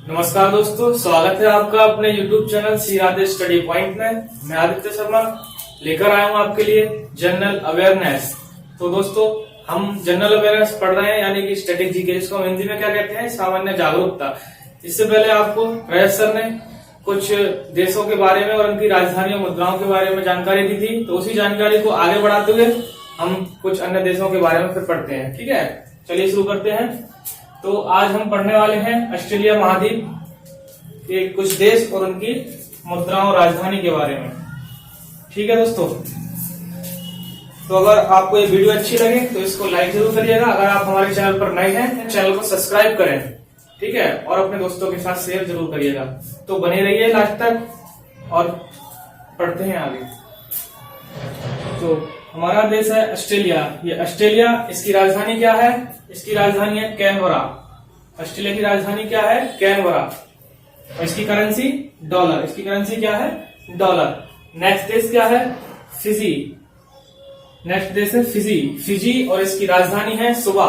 नमस्कार दोस्तों, स्वागत है आपका अपने YouTube चैनल सीरादे स्टडी पॉइंट में। मैं आदित्य शर्मा लेकर आया हूं आपके लिए जनरल अवेयरनेस। तो दोस्तों, हम जनरल अवेयरनेस पढ़ रहे हैं, यानी कि स्टैटिक जीके, जिसको हम हिंदी में क्या कहते हैं, सामान्य जागरूकता। इससे पहले आपको रजत सर ने कुछ देशों के बारे में और उनकी राजधानियों मुद्राओं के बारे में जानकारी दी थी। तो उसी जानकारी को आगे बढ़ाते हुए हम कुछ अन्य देशों के बारे में फिर पढ़ते हैं। ठीक है, चलिए शुरू करते हैं। तो आज हम पढ़ने वाले हैं ऑस्ट्रेलिया महाद्वीप के कुछ देश और उनकी मुद्राओं और राजधानी के बारे में। ठीक है दोस्तों, तो अगर आपको ये वीडियो अच्छी लगे तो इसको लाइक जरूर करिएगा। अगर आप हमारे चैनल पर नए हैं तो चैनल को सब्सक्राइब करें, ठीक है, और अपने दोस्तों के साथ शेयर जरूर करिएगा। तो बने रहिए लास्ट तक और पढ़ते हैं आगे। तो हमारा देश है ऑस्ट्रेलिया। ये ऑस्ट्रेलिया, इसकी राजधानी क्या है? इसकी राजधानी है कैनबरा। ऑस्ट्रेलिया की राजधानी क्या है? कैनबरा। और इसकी करेंसी डॉलर। इसकी करेंसी क्या है? डॉलर। नेक्स्ट देश क्या है? फिजी। नेक्स्ट देश है फिजी। फिजी और इसकी राजधानी है सुबा।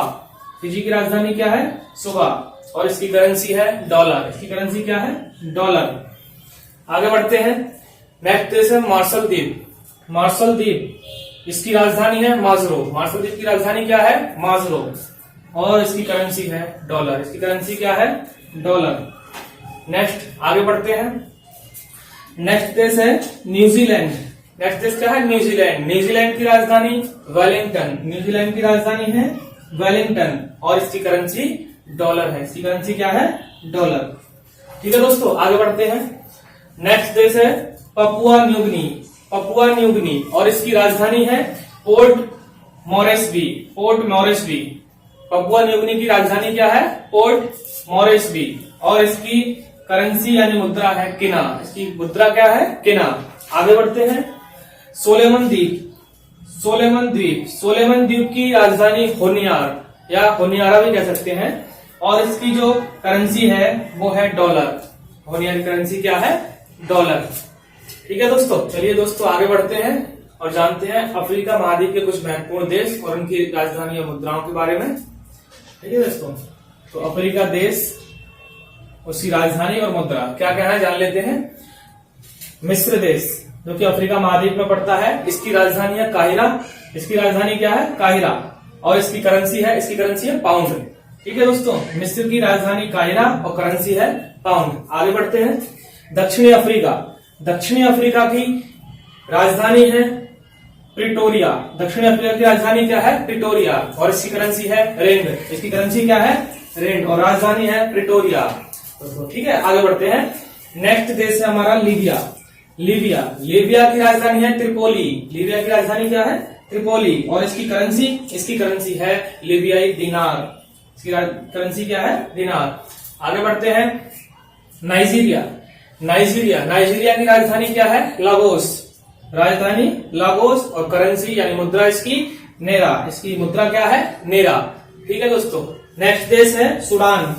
फिजी की राजधानी क्या है? सुबा। और इसकी करेंसी है डॉलर। इसकी करेंसी क्या है? डॉलर। आगे बढ़ते हैं। नेक्स्ट देश है मार्शल द्वीप। मार्शल द्वीप, इसकी राजधानी है माजरो। मार्शल द्वीप की राजधानी क्या है? माजरो। और इसकी करेंसी है डॉलर। इसकी करेंसी क्या है? डॉलर। नेक्स्ट आगे बढ़ते हैं। नेक्स्ट देश है न्यूजीलैंड। नेक्स्ट देश क्या है? न्यूजीलैंड। न्यूजीलैंड की राजधानी वेलिंगटन। न्यूजीलैंड की राजधानी है वेलिंगटन और इसकी करेंसी डॉलर है। इसकी करेंसी क्या है? डॉलर। ठीक है दोस्तों, आगे बढ़ते हैं। नेक्स्ट देश है पपुआ न्यूगिनी। पपुआ न्यूगिनी और इसकी राजधानी है पोर्ट मॉरेस्बी। पोर्ट मॉरेस्बी। पपुआ न्यूगिनी की राजधानी क्या है? पोर्ट मॉरेस्बी। और इसकी करेंसी यानी मुद्रा है किना। इसकी मुद्रा क्या है? किना। आगे बढ़ते हैं। सोलेमन द्वीप। सोलेमन द्वीप। सोलेमन द्वीप की राजधानी होनियार या होनियारा भी कह सकते हैं। और इसकी जो करेंसी है वो है डॉलर। होनियार की करेंसी क्या है? डॉलर। ठीक है दोस्तों, चलिए दोस्तों आगे बढ़ते हैं और जानते हैं अफ्रीका महाद्वीप के कुछ महत्वपूर्ण देश और उनकी राजधानी और मुद्राओं के बारे में। ठीक है दोस्तों, तो अफ्रीका देश, उसकी राजधानी और मुद्रा क्या क्या है जान लेते हैं। मिस्र देश, जो कि अफ्रीका महाद्वीप में पड़ता है, इसकी राजधानी है काहिरा। इसकी राजधानी क्या है? काहिरा। और इसकी करेंसी है पाउंड। ठीक है दोस्तों, मिस्र की राजधानी काहिरा और करेंसी है पाउंड। आगे बढ़ते हैं। दक्षिणी अफ्रीका। दक्षिणी अफ्रीका की राजधानी है प्रिटोरिया। दक्षिणी अफ्रीका की राजधानी क्या है? प्रिटोरिया। और इसकी करेंसी है रेंड। इसकी करेंसी क्या है? रेंड। और राजधानी है प्रिटोरिया। ठीक है, आगे बढ़ते हैं। नेक्स्ट देश है हमारा लीबिया। लीबिया। लीबिया की राजधानी है त्रिपोली। लीबिया की राजधानी क्या है? त्रिपोली। और इसकी करेंसी है लीबियाई दिनार। इसकी करेंसी क्या है? दिनार। आगे बढ़ते हैं। नाइजीरिया। नाइजीरिया की राजधानी क्या है? लागोस। राजधानी लागोस और करेंसी यानी मुद्रा इसकी नेरा। इसकी मुद्रा क्या है? नेरा। ठीक है दोस्तों, नेक्स्ट देश है सूडान।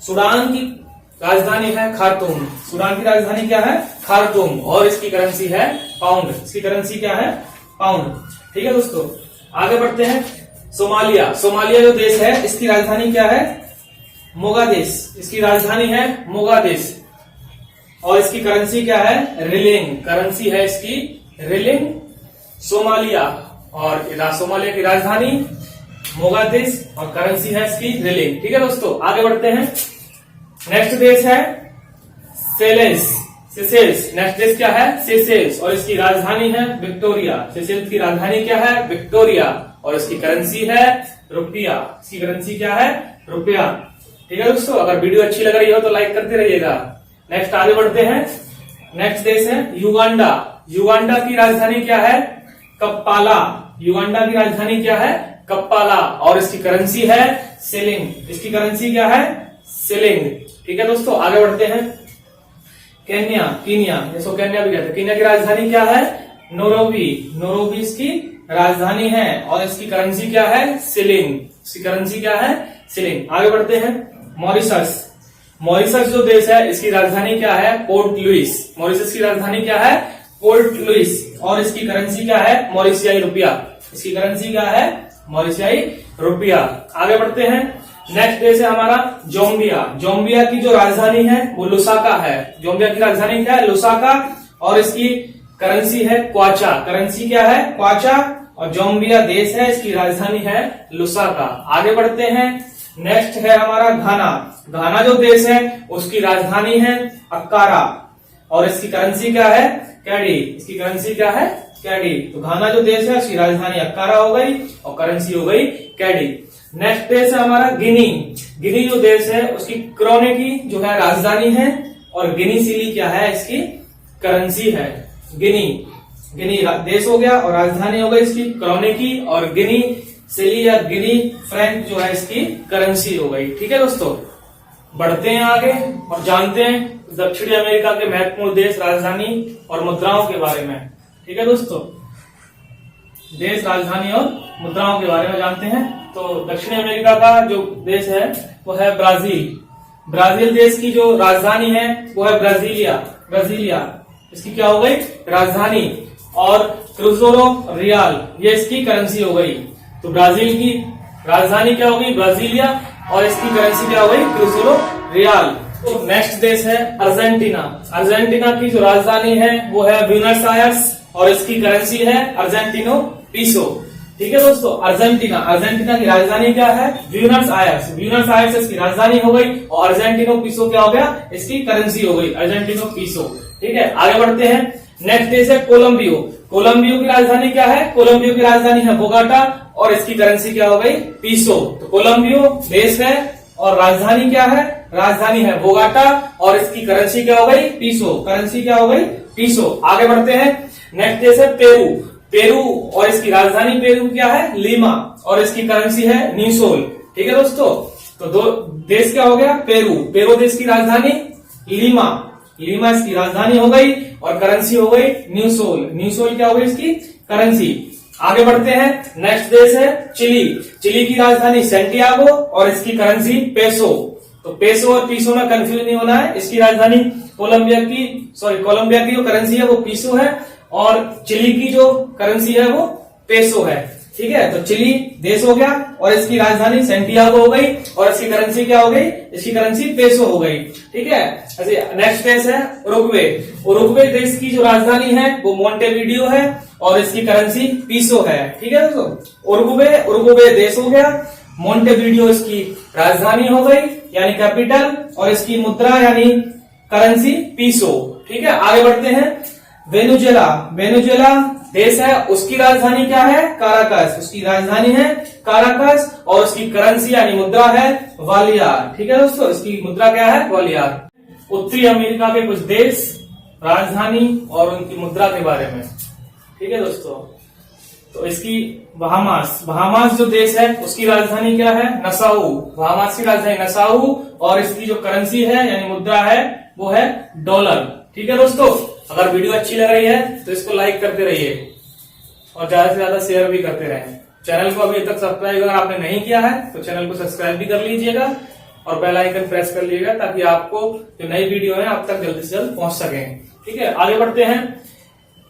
सूडान की राजधानी है खार्तूम। सूडान की राजधानी क्या है? खार्तूम। और इसकी करेंसी है पाउंड। इसकी करेंसी क्या है? पाउंड। ठीक है दोस्तों, आगे बढ़ते हैं। सोमालिया। सोमालिया जो देश है, इसकी राजधानी क्या है? मोगादिश। इसकी राजधानी है मोगादिश। और इसकी करेंसी क्या है? रिलिंग। करेंसी है इसकी रिलिंग। सोमालिया और सोमालिया की राजधानी मोगादिश और करेंसी है इसकी रिलिंग। ठीक है दोस्तों, आगे बढ़ते हैं। नेक्स्ट देश है सेशेल्स। नेक्स्ट देश क्या है? सेशेल्स। और इसकी राजधानी है विक्टोरिया। सेशेल्स की राजधानी क्या है? विक्टोरिया। और इसकी करेंसी है रुपया। इसकी करेंसी क्या है? रुपया। ठीक है दोस्तों, अगर वीडियो अच्छी लग रही हो तो लाइक करते रहिएगा। नेक्स्ट आगे बढ़ते हैं। नेक्स्ट देश है युगांडा। युगांडा की राजधानी क्या है? कप्पाला। युगांडा की राजधानी क्या है? कप्पाला। और इसकी करेंसी है शिलिंग। इसकी करेंसी क्या है? शिलिंग। ठीक है दोस्तों, आगे बढ़ते हैं। कीनिया, जिसको केन्या भी कहते हैं। कीनिया की राजधानी क्या है? नैरोबी। नैरोबी इसकी राजधानी है और इसकी करेंसी क्या है? शिलिंग। इसकी करेंसी क्या है? शिलिंग। आगे बढ़ते हैं। मॉरिशस। मॉरिशस जो देश है, इसकी राजधानी क्या है? Port Louis. मॉरिशस की राजधानी क्या है? Port Louis. और इसकी करेंसी क्या है? मॉरिशियाई रुपया। इसकी करेंसी क्या है? मॉरिशियाई रुपया। आगे बढ़ते हैं। नेक्स्ट देश है हमारा जोम्बिया। जोम्बिया की जो राजधानी है वो लुसाका है। जोम्बिया की राजधानी क्या है? लुसाका। और इसकी करेंसी है क्वाचा। करेंसी क्या है? क्वाचा। और जोम्बिया देश है, इसकी राजधानी है लुसाका। आगे बढ़ते हैं। नेक्स्ट है हमारा घाना। घाना जो देश है उसकी राजधानी है अक्कारा और इसकी करेंसी क्या है? कैडी। इसकी करेंसी क्या है? कैडी। तो घाना जो देश है उसकी राजधानी अक्कारा हो गई और करेंसी हो गई कैडी। नेक्स्ट देश है हमारा गिनी। गिनी जो देश है उसकी क्रोने की जो है राजधानी है और गिनी सिली क्या है? इसकी करेंसी है। गिनी गिनी देश हो गया और राजधानी हो गई इसकी क्रोने की और गिनी सिली या गिनी फ्रैंक जो है इसकी करेंसी हो गई। ठीक है दोस्तों, बढ़ते हैं आगे और जानते हैं दक्षिणी अमेरिका के महत्वपूर्ण देश, राजधानी और मुद्राओं के बारे में। ठीक है दोस्तों, देश, राजधानी और मुद्राओं के बारे में जानते हैं। तो दक्षिणी अमेरिका का जो देश है वो है ब्राजील। ब्राजील देश की जो राजधानी है वो है ब्राजीलिया। ब्राजीलिया इसकी क्या हो गई? राजधानी। और क्रूजोरो रियाल ये इसकी करेंसी हो गई। तो ब्राजील की राजधानी क्या हो गई? ब्राजीलिया और इसकी करेंसी क्या हो गई? क्रूजोरो रियाल। तो नेक्स्ट देश है अर्जेंटीना। अर्जेंटीना की जो राजधानी है वो है ब्यूनस आयर्स और इसकी करेंसी है अर्जेंटिनो पीसो। ठीक है दोस्तों, अर्जेंटीना की राजधानी क्या है? Buenos Aires. ब्यूनस आयर्स इसकी राजधानी हो गई और अर्जेंटिनो पीसो क्या हो गया? इसकी करेंसी हो गई अर्जेंटिनो पीसो। ठीक है, आगे बढ़ते हैं। नेक्स्ट देश है कोलंबियो। कोलंबियो की राजधानी क्या है? कोलंबियो की राजधानी है बोगाटा और इसकी करेंसी क्या हो गई? पीसो। तो कोलंबियो देश है और राजधानी क्या है? राजधानी है बोगाटा और इसकी करेंसी क्या हो गई? पीसो। करेंसी क्या हो गई? पीसो। आगे बढ़ते हैं। नेक्स्ट देश है पेरू। पेरू और इसकी राजधानी पेरू क्या है? लीमा और इसकी करेंसी है न्यूसोल। ठीक है दोस्तों, तो दो देश क्या हो गया? पेरू। पेरू देश की राजधानी लीमा। लीमा इसकी राजधानी हो गई और करेंसी हो गई न्यूसोल। न्यूसोल क्या हो गई? इसकी करेंसी। आगे बढ़ते हैं। नेक्स्ट देश है चिली। चिली की राजधानी सेंटियागो और इसकी करेंसी पेसो। तो पेसो और पीसो में कंफ्यूज नहीं होना है। इसकी राजधानी कोलंबिया की जो करेंसी है वो पीसो है और चिली की जो करेंसी है वो पेसो है। ठीक है, तो चिली देश हो गया और इसकी राजधानी सेंटियागो हो गई और इसकी करेंसी क्या हो गई? इसकी करेंसी पेसो हो गई। ठीक है, नेक्स्ट देश है उरुग्वे। उरुग्वे देश की जो राजधानी है वो मोंटेविडियो है और इसकी करेंसी पीसो है। ठीक है दोस्तों, उरुग्वे देश हो गया, मोंटेविडियो इसकी राजधानी हो गई यानी कैपिटल और इसकी मुद्रा यानी करेंसी पीसो। ठीक है, आगे बढ़ते हैं। वेनेजुएला देश है, उसकी राजधानी क्या है? काराकस। उसकी राजधानी है काराकस और उसकी करेंसी यानी मुद्रा है वालियार। ठीक है दोस्तों, इसकी मुद्रा क्या है? वालियार। उत्तरी अमेरिका के कुछ देश, राजधानी और उनकी मुद्रा के बारे में। ठीक है दोस्तों, तो इसकी बहामास जो देश है उसकी राजधानी क्या है? नसाऊ। बहामास की राजधानी नसाऊ और इसकी जो करेंसी है यानी मुद्रा है वो है डॉलर। ठीक है दोस्तों, अगर वीडियो अच्छी लग रही है तो इसको लाइक करते रहिए और ज्यादा से ज्यादा शेयर भी करते रहें। चैनल को अभी तक सब्सक्राइब अगर आपने नहीं किया है तो चैनल को सब्सक्राइब भी कर लीजिएगा और बेल आइकन प्रेस कर लीजिएगा ताकि आपको जो नई वीडियो है आप तक जल्दी से जल्द पहुंच सके। ठीक है, आगे बढ़ते हैं।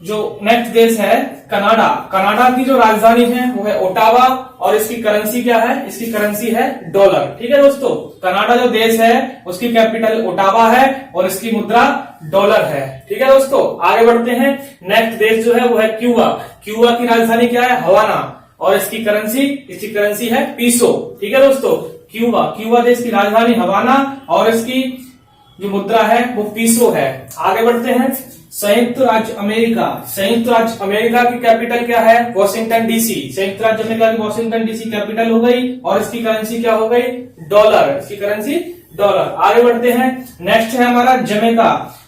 जो नेक्स्ट देश है कनाडा। कनाडा की जो राजधानी है वो है ओटावा और इसकी करेंसी क्या है? इसकी करेंसी है डॉलर। ठीक है दोस्तों, कनाडा जो देश है उसकी कैपिटल ओटावा है और इसकी मुद्रा डॉलर है। ठीक है दोस्तों, आगे बढ़ते हैं। नेक्स्ट देश जो है वो है क्यूबा। क्यूबा की राजधानी क्या है? हवाना और इसकी करेंसी है पीसो। ठीक है दोस्तों, क्यूबा देश की राजधानी हवाना और इसकी जो मुद्रा है वो पीसो है। आगे बढ़ते हैं। संयुक्त राज्य अमेरिका की कैपिटल क्या है? Washington DC. संयुक्त राज्य अमेरिका की वॉशिंगटन डीसी कैपिटल हो गई और इसकी करेंसी क्या हो गई? डॉलर। इसकी करेंसी डॉलर। आगे बढ़ते हैं। नेक्स्ट है हमारा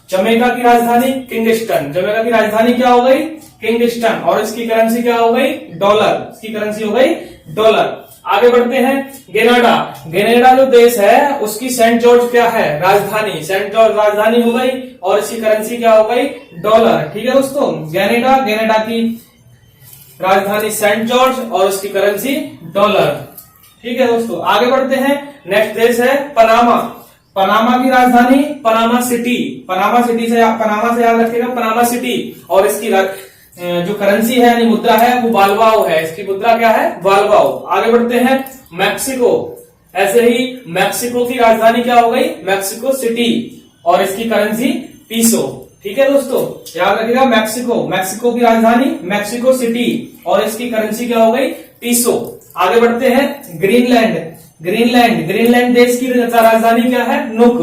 जमैका की राजधानी किंगस्टन। जमैका की राजधानी क्या हो गई? किंगस्टन और इसकी करेंसी क्या हो गई? डॉलर। इसकी करेंसी हो गई डॉलर। आगे बढ़ते हैं। ग्रेनाडा जो देश है उसकी सेंट जॉर्ज क्या है? राजधानी। सेंट जॉर्ज राजधानी हो गई और इसकी करेंसी क्या हो गई? डॉलर। ठीक है दोस्तों, ग्रेनाडा की राजधानी सेंट जॉर्ज और उसकी करेंसी डॉलर। ठीक है दोस्तों, आगे बढ़ते हैं। नेक्स्ट देश है पनामा की राजधानी पनामा सिटी से याद रखिएगा, पनामा सिटी और इसकी जो करेंसी है यानी मुद्रा है वो बालबाओ है। इसकी मुद्रा क्या है? बालबाओ। आगे बढ़ते हैं। ऐसे ही मैक्सिको की राजधानी क्या हो गई, मैक्सिको सिटी, और इसकी करेंसी पीसो। ठीक है दोस्तों, याद रखिएगा, मैक्सिको की राजधानी मैक्सिको सिटी और इसकी करेंसी क्या हो गई, पीसो। आगे बढ़ते हैं, ग्रीनलैंड देश की राजधानी क्या है, नुक,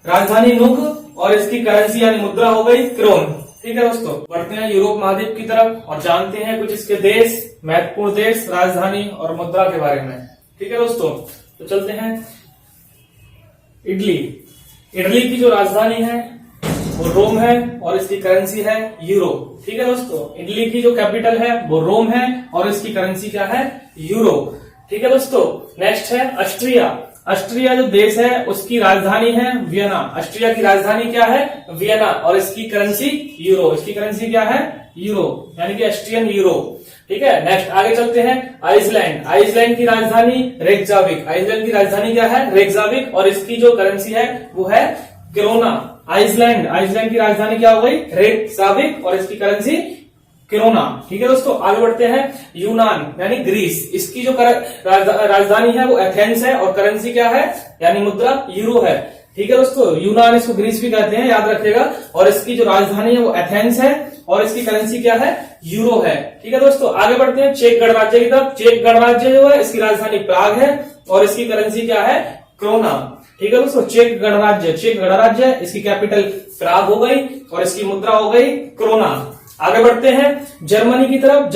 राजधानी नुक और इसकी करेंसी यानी मुद्रा हो गई क्रोन। ठीक है दोस्तों, बढ़ते हैं यूरोप महाद्वीप की तरफ और जानते हैं कुछ इसके देश, महत्वपूर्ण देश, राजधानी और मुद्रा के बारे में। ठीक है दोस्तों, तो चलते हैं। इटली की जो राजधानी है वो रोम है और इसकी करेंसी है यूरो। ठीक है दोस्तों, इटली की जो कैपिटल है वो रोम है और इसकी करेंसी क्या है, यूरो। ठीक है दोस्तों, नेक्स्ट है ऑस्ट्रिया जो देश है उसकी राजधानी है वियना। ऑस्ट्रिया की राजधानी क्या है, वियना, और इसकी करेंसी यूरो। इसकी करेंसी क्या है, यूरो, यानी कि ऑस्ट्रियन यूरो। ठीक है, नेक्स्ट आगे चलते हैं। आइसलैंड की राजधानी रेकजाविक। आइसलैंड की राजधानी क्या है, रेकजाविक, और इसकी जो करेंसी है वो है क्रोना। आइसलैंड की राजधानी क्या हो गई, रेकजाविक, और इसकी करेंसी क्रोना। ठीक है दोस्तों, आगे बढ़ते हैं। यूनान यानी ग्रीस, इसकी जो राजधानी है वो एथेंस है और करेंसी क्या है, यानी मुद्रा यूरो है। ठीक है दोस्तों, यूनान इसको ग्रीस भी कहते हैं, याद रखिएगा, और इसकी जो राजधानी है वो एथेंस है और इसकी करेंसी क्या है, यूरो है। ठीक है दोस्तों, आगे बढ़ते हैं चेक गणराज्य की तरफ। चेक गणराज्य जो है इसकी राजधानी प्राग है और इसकी करेंसी क्या है, क्रोना। ठीक है दोस्तों, चेक गणराज्य इसकी कैपिटल प्राग हो गई और इसकी मुद्रा हो गई क्रोना। आगे बढ़ते हैं जर्मनी की तरफ।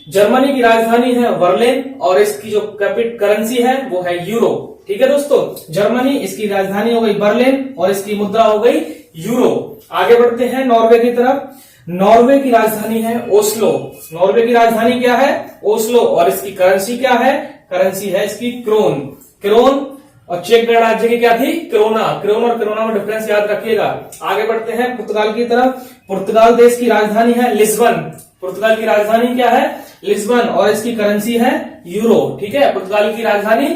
जर्मनी की राजधानी है बर्लिन और इसकी जो करेंसी है वो है यूरो। ठीक है दोस्तों, जर्मनी, इसकी राजधानी हो गई बर्लिन और इसकी मुद्रा हो गई यूरो। आगे बढ़ते हैं नॉर्वे की तरफ। नॉर्वे की राजधानी है ओस्लो। नॉर्वे की राजधानी क्या है, ओस्लो, और इसकी करेंसी क्या है, करेंसी है इसकी क्रोन, और चेक गणराज्य की क्या थी, क्रोना और क्रोना में डिफरेंस याद रखिएगा। आगे बढ़ते हैं पुर्तगाल की तरफ। पुर्तगाल देश की राजधानी है लिस्बन। पुर्तगाल की राजधानी क्या है, लिस्बन, और इसकी करेंसी है यूरो। ठीक है, पुर्तगाल की राजधानी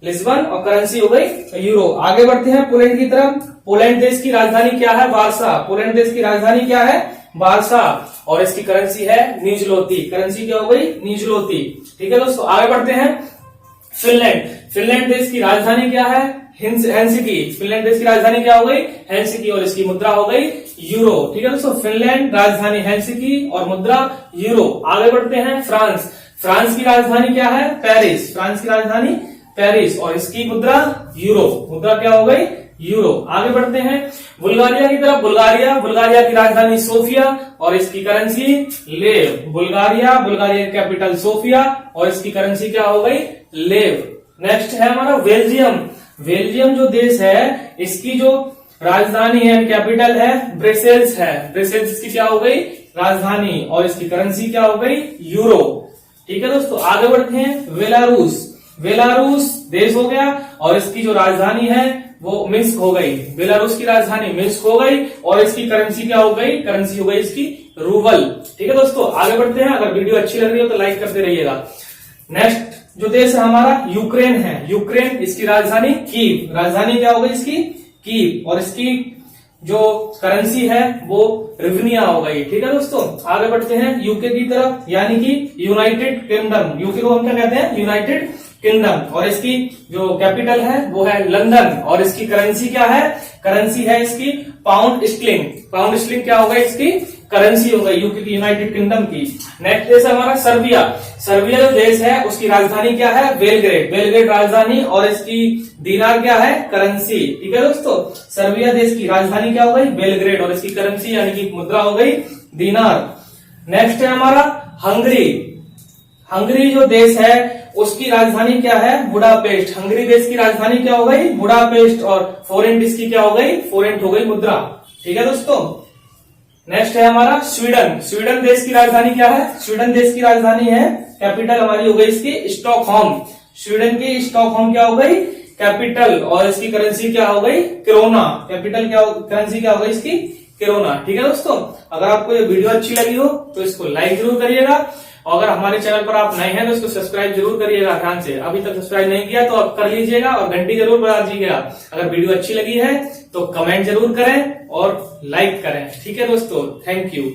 लिस्बन और करेंसी हो गई यूरो। आगे बढ़ते हैं पोलैंड की तरफ। पोलैंड देश की राजधानी क्या है, वार्सा। पोलैंड देश की राजधानी क्या है, वार्सा, और इसकी करेंसी है नीजलोती। करेंसी क्या हो गई, नीजलोती। ठीक है दोस्तों, आगे बढ़ते हैं फिनलैंड देश की राजधानी क्या है, हेलसिंकी। फिनलैंड देश की राजधानी क्या हो गई, हेलसिंकी, और इसकी मुद्रा हो गई यूरो। ठीक है दोस्तों, फिनलैंड राजधानी हेलसिंकी और मुद्रा यूरो। आगे बढ़ते हैं फ्रांस की राजधानी क्या है, पेरिस। फ्रांस की राजधानी पेरिस और इसकी मुद्रा यूरो। मुद्रा क्या हो गई, यूरो। आगे बढ़ते हैं बुल्गारिया की तरफ। बुल्गारिया की राजधानी सोफिया और इसकी करेंसी लेव। बुल्गारिया की कैपिटल सोफिया और इसकी करेंसी क्या हो गई, लेव। नेक्स्ट है हमारा बेल्जियम जो देश है इसकी जो राजधानी है, कैपिटल है ब्रसेल्स है। ब्रसेल्स की क्या हो गई, राजधानी, और इसकी करेंसी क्या हो गई, यूरो। ठीक है दोस्तों, आगे बढ़ते हैं बेलारूस देश हो गया और इसकी जो राजधानी है वो मिन्स्क हो गई। बेलारूस की राजधानी मिन्स्क हो गई और इसकी करेंसी क्या हो गई, करेंसी हो गई इसकी रूबल। ठीक है दोस्तों, आगे बढ़ते हैं। अगर वीडियो अच्छी लग रही हो तो लाइक करते रहिएगा। नेक्स्ट जो देश है हमारा यूक्रेन, इसकी राजधानी कीव। राजधानी क्या हो गई इसकी, कीव, और इसकी जो करेंसी है वो रिवनिया हो गई। ठीक है दोस्तों, आगे बढ़ते हैं यूके की तरफ, यानी कि यूनाइटेड किंगडम। यूके को हम क्या कहते हैं, यूनाइटेड किंगडम, और इसकी जो कैपिटल है वो है लंदन और इसकी करेंसी क्या है, करेंसी है इसकी पाउंड स्टर्लिंग क्या हो गई, इसकी करेंसी हो गई यूके की, यूनाइटेड किंगडम की। नेक्स्ट देश है हमारा सर्बिया जो देश है उसकी राजधानी क्या है, बेलग्रेड राजधानी और इसकी दीनार क्या है, करेंसी। ठीक है दोस्तों, सर्बिया देश की राजधानी क्या हो गई, बेलग्रेड, और इसकी करेंसी यानी कि मुद्रा हो गई दीनार। नेक्स्ट है हमारा हंगरी जो देश है उसकी राजधानी क्या है, बुडापेस्ट। हंगरी देश की राजधानी क्या हो गई, बुडापेस्ट, और फोरेंट इसकी क्या हो गई, फोरेंट हो गई मुद्रा। ठीक है दोस्तों, नेक्स्ट है हमारा स्वीडन देश की राजधानी क्या है, स्वीडन देश की राजधानी है, कैपिटल हमारी हो गई इसकी स्टॉकहोम। स्वीडन की स्टॉकहोम क्या हो गई, कैपिटल, और इसकी करेंसी क्या हो गई, क्रोना। कैपिटल क्या, करेंसी क्या हो गई इसकी, क्रोना। ठीक है दोस्तों, अगर आपको ये वीडियो अच्छी लगी हो तो इसको लाइक जरूर करिएगा, और अगर हमारे चैनल पर आप नए हैं तो इसको सब्सक्राइब जरूर करिएगा ध्यान से। अभी तक सब्सक्राइब नहीं किया तो आप कर लीजिएगा और घंटी जरूर बजा दीजिएगा। अगर वीडियो अच्छी लगी है तो कमेंट जरूर करें और लाइक करें। ठीक है दोस्तों, थैंक यू।